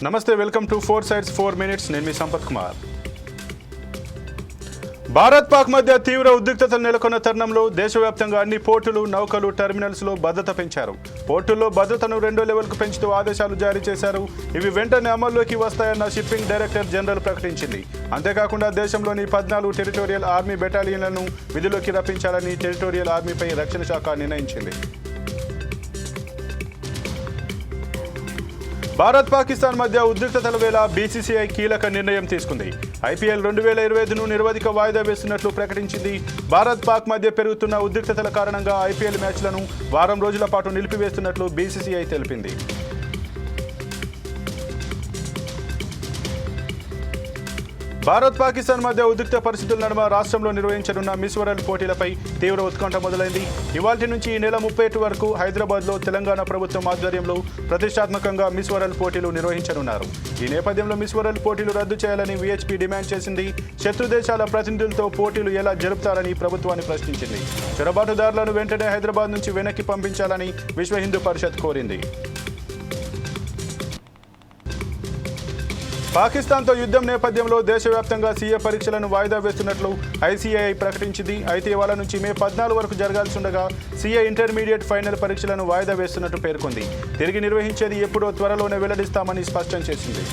నమస్తే, welcome to 4 Sides 4 Minutes. నేను మీ సంపత్ కుమార్. భారత్ పాక్ మధ్య తీవ్ర ఉద్రిక్తతలు నెలకొన్న తరుణంలో దేశవ్యాప్తంగా అన్ని పోర్టులు, నౌకలు, టెర్మినల్స్లో భద్రత పెంచారు. పోర్టుల్లో భద్రతను 2వ లెవెల్కు పెంచుతూ ఆదేశాలు జారీ చేశారు. ఇవి వెంటనే అమల్లోకి వస్తాయన్న షిప్పింగ్ డైరెక్టర్ జనరల్ ప్రకటించింది. అంతేకాకుండా దేశంలోని 14 టెరిటోరియల్ ఆర్మీ బెటాలియన్లను విధుల్లోకి రప్పించాలని టెరిటోరియల్ ఆర్మీపై రక్షణ శాఖ నిర్ణయించింది. భారత్ పాకిస్తాన్ మధ్య ఉద్రిక్తతల వేళ బీసీసీఐ కీలక నిర్ణయం తీసుకుంది. ఐపీఎల్ 2025ను నిరవధిక వాయిదా వేస్తున్నట్లు ప్రకటించింది. భారత్ పాక్ మధ్య పెరుగుతున్న ఉద్రిక్తతల కారణంగా ఐపీఎల్ మ్యాచ్లను వారం రోజుల పాటు నిలిపివేస్తున్నట్లు బీసీసీఐ తెలిపింది. భారత్ పాకిస్తాన్ మధ్య ఉద్రిక్త పరిస్థితుల నడుమ రాష్ట్రంలో నిర్వహించనున్న మిస్ వరల్డ్ పోటీలపై తీవ్ర ఉత్కంఠ మొదలైంది. ఇవాల్టి నుంచి ఈ నెల 30 వరకు హైదరాబాద్లో తెలంగాణ ప్రభుత్వం ఆధ్వర్యంలో ప్రతిష్టాత్మకంగా మిస్ వరల్డ్ పోటీలు నిర్వహించనున్నారు. ఈ నేపథ్యంలో మిస్ వరల్డ్ పోటీలు రద్దు చేయాలని వీహెచ్పీ డిమాండ్ చేసింది. శత్రు దేశాల ప్రతినిధులతో పోటీలు ఎలా జరుపుతారని ప్రభుత్వాన్ని ప్రశ్నించింది. చొరబాటుదారులను వెంటనే హైదరాబాద్ నుంచి వెనక్కి పంపించాలని విశ్వ హిందూ పరిషత్ కోరింది. పాకిస్తాన్తో యుద్ధం నేపథ్యంలో దేశవ్యాప్తంగా సీఏ పరీక్షలను వాయిదా వేస్తున్నట్లు ఐసీఏఐ ప్రకటించింది. అయితే ఇవాళ నుంచి మే 14 వరకు జరగాల్సి ఉండగా సీఏ ఇంటర్మీడియట్ ఫైనల్ పరీక్షలను వాయిదా వేస్తున్నట్టు పేర్కొంది. తిరిగి నిర్వహించేది ఎప్పుడో త్వరలోనే వెల్లడిస్తామని స్పష్టం చేసింది.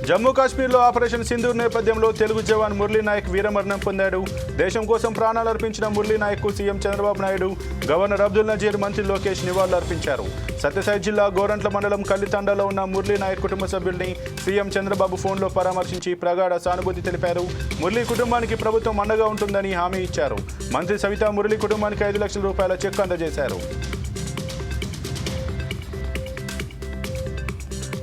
జమ్మూ కాశ్మీర్లో ఆపరేషన్ సింధూర్ నేపథ్యంలో తెలుగు జవాన్ మురళీ నాయక్ వీరమరణం పొందాడు. దేశం కోసం ప్రాణాలు అర్పించిన మురళీ నాయక్కు సీఎం చంద్రబాబు నాయుడు, గవర్నర్ అబ్దుల్ నజీర్, మంత్రి లోకేష్ నివాళులర్పించారు. సత్యసాయి జిల్లా గోరంట్ల మండలం కల్లితండాలో ఉన్న మురళీ నాయక్ కుటుంబ సభ్యుల్ని సీఎం చంద్రబాబు ఫోన్లో పరామర్శించి ప్రగాఢ సానుభూతి తెలిపారు. మురళీ కుటుంబానికి ప్రభుత్వం అండగా ఉంటుందని హామీ ఇచ్చారు. మంత్రి సవిత మురళీ కుటుంబానికి 5 లక్షల రూపాయల చెక్ అందజేశారు.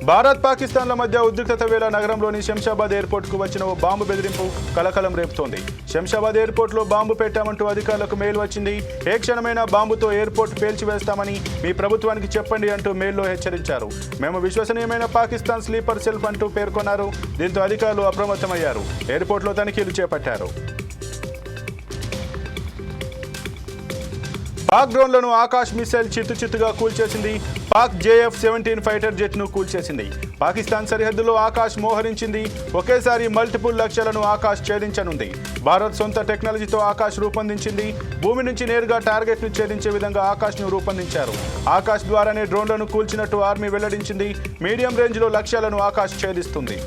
భారత్ పాకిస్తాన్ల మధ్య ఉద్రిక్తత వేళ నగరంలోని శంషాబాద్ ఎయిర్పోర్ట్కు వచ్చిన ఓ బాంబు బెదిరింపు కలకలం రేపుతోంది. శంషాబాద్ ఎయిర్పోర్ట్లో బాంబు పెట్టామంటూ అధికారులకు మెయిల్ వచ్చింది. ఏ క్షణమైనా బాంబుతో ఎయిర్పోర్ట్ పేల్చివేస్తామని మీ ప్రభుత్వానికి చెప్పండి అంటూ మెయిల్లో హెచ్చరించారు. మేము విశ్వసనీయమైన పాకిస్తాన్ స్లీపర్ సెల్ఫ్ అంటూ పేర్కొన్నారు. దీంతో అధికారులు అప్రమత్తమయ్యారు. ఎయిర్పోర్ట్లో తనిఖీలు చేపట్టారు. పాక్ డ్రోన్లను ఆకాశ్ మిసైల్ చిత్తుచిత్తుగా కూల్చేసింది. పాక్ JF-17 ఫైటర్ జెట్ను కూల్చేసింది. పాకిస్తాన్ సరిహద్దులో ఆకాశ్ మోహరించింది. ఒకేసారి మల్టిపుల్ లక్ష్యాలను ఆకాశ్ ఛేదించనుంది. భారత్ సొంత టెక్నాలజీతో ఆకాశ్ రూపొందించింది. భూమి నుంచి నేరుగా టార్గెట్ను ఛేదించే విధంగా ఆకాశ్ను రూపొందించారు. ఆకాశ్ ద్వారానే డ్రోన్లను కూల్చినట్టు ఆర్మీ వెల్లడించింది. మీడియం రేంజ్లో లక్ష్యాలను ఆకాశ్ ఛేదిస్తుంది.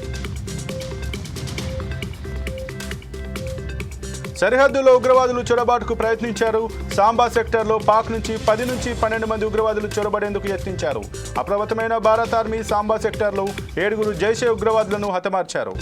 సరిహద్దులో ఉగ్రవాదులు చొరబాటుకు ప్రయత్నించారు. సాంబా సెక్టార్లో పాక్ నుంచి 10 నుంచి 12 మంది ఉగ్రవాదులు చొరబడేందుకు యత్నించారు. అప్రమత్తమైన భారత ఆర్మీ సాంబా సెక్టార్లో 7 జైషే ఉగ్రవాదులను హతమార్చారు.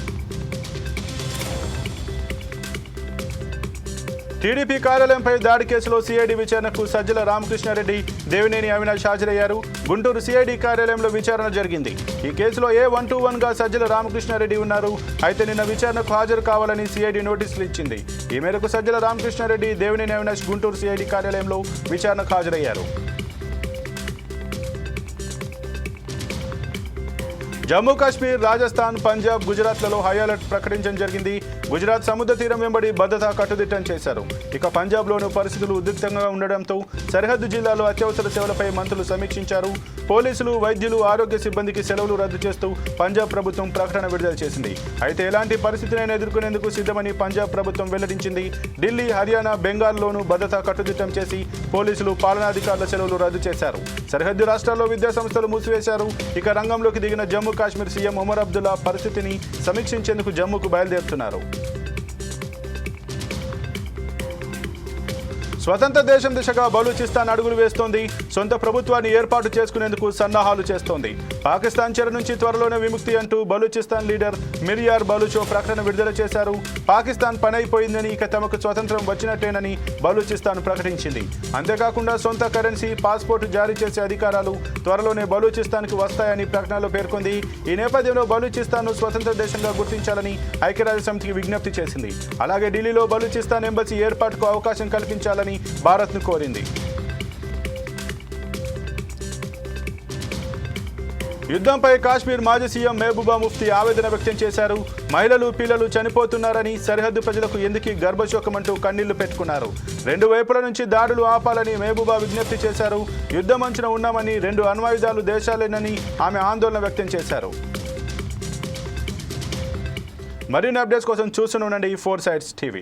టీడీపీ కార్యాలయంపై దాడి కేసులో సిఐడి విచారణకు సజ్జల రామకృష్ణారెడ్డి, దేవినేని అవినాష్ హాజరయ్యారు. గుంటూరు సిఐడి కార్యాలయంలో విచారణ జరిగింది. ఈ కేసులో A121గా సజ్జల రామకృష్ణారెడ్డి ఉన్నారు. అయితే నిన్న విచారణకు హాజరు కావాలని సిఐడి నోటీసులు ఇచ్చింది. ఈ మేరకు సజ్జల రామకృష్ణారెడ్డి, దేవినేని అవినాష్ గుంటూరు సిఐడి కార్యాలయంలో విచారణకు హాజరయ్యారు. జమ్మూ కాశ్మీర్, రాజస్థాన్, పంజాబ్, గుజరాత్లలో హై అలర్ట్ ప్రకటించడం జరిగింది. గుజరాత్ సముద్ర తీరం వెంబడి భద్రత కట్టుదిట్టం చేశారు. ఇక పంజాబ్లోనూ పరిస్థితులు ఉద్రిక్తంగా ఉండడంతో సరిహద్దు జిల్లాలో అత్యవసర సేవలపై మంత్రులు సమీక్షించారు. పోలీసులు, వైద్యులు, ఆరోగ్య సిబ్బందికి సెలవులు రద్దు చేస్తూ పంజాబ్ ప్రభుత్వం ప్రకటన విడుదల చేసింది. అయితే ఎలాంటి పరిస్థితినైనా ఎదుర్కొనేందుకు సిద్ధమని పంజాబ్ ప్రభుత్వం వెల్లడించింది. ఢిల్లీ, హర్యానా, బెంగాల్లోనూ భద్రత కట్టుదిట్టం చేసి పోలీసులు, పాలనాధికారుల సెలవులు రద్దు చేశారు. సరిహద్దు రాష్ట్రాల్లో విద్యా సంస్థలు మూసివేశారు. ఇక రంగంలోకి దిగిన జమ్మూ కాశ్మీర్ సీఎం ఒమర్ అబ్దుల్లా పరిస్థితిని సమీక్షించేందుకు జమ్మూకు బయలుదేరుతున్నారు. స్వతంత్ర దేశం దిశగా బలూచిస్తాన్ అడుగులు వేస్తోంది. సొంత ప్రభుత్వాన్ని ఏర్పాటు చేసుకునేందుకు సన్నాహాలు చేస్తోంది. పాకిస్తాన్ చెర నుంచి త్వరలోనే విముక్తి అంటూ బలూచిస్తాన్ లీడర్ మిర్యార్ బలూచ్ ప్రకటన విడుదల చేశారు. పాకిస్తాన్ పని అయిపోయిందని, ఇక తమకు స్వతంత్రం వచ్చినట్టేనని బలూచిస్తాన్ ప్రకటించింది. అంతేకాకుండా సొంత కరెన్సీ, పాస్పోర్టు జారీ చేసే అధికారాలు త్వరలోనే బలూచిస్తాన్కి వస్తాయని ప్రకటనలో పేర్కొంది. ఈ నేపథ్యంలో బలూచిస్తాన్ను స్వతంత్ర దేశంగా గుర్తించాలని ఐక్యరాజ్య సమితికి విజ్ఞప్తి చేసింది. అలాగే ఢిల్లీలో బలూచిస్తాన్ ఎంబసీ ఏర్పాటుకు అవకాశం కల్పించాలని భారత్ను కోరింది. యుద్ధంపై కాశ్మీర్ మాజీ సీఎం మెహబూబా ముఫ్తీ ఆవేదన వ్యక్తం చేశారు. మహిళలు పిల్లలు చనిపోతున్నారని, సరిహద్దు ప్రజలకు ఎందుకీ గర్భశోకమంటూ కన్నీళ్లు పెట్టుకున్నారు. రెండు వైపుల నుంచి దాడులు ఆపాలని మెహబూబా విజ్ఞప్తి చేశారు. యుద్ధమంచున ఉన్నామని, రెండు అణ్వాయుధాలు దేశాలేనని ఆమె ఆందోళన వ్యక్తం చేశారు. మరిన్ని అప్డేట్స్ కోసం చూస్తూనే ఉండండి 4 Sides TV.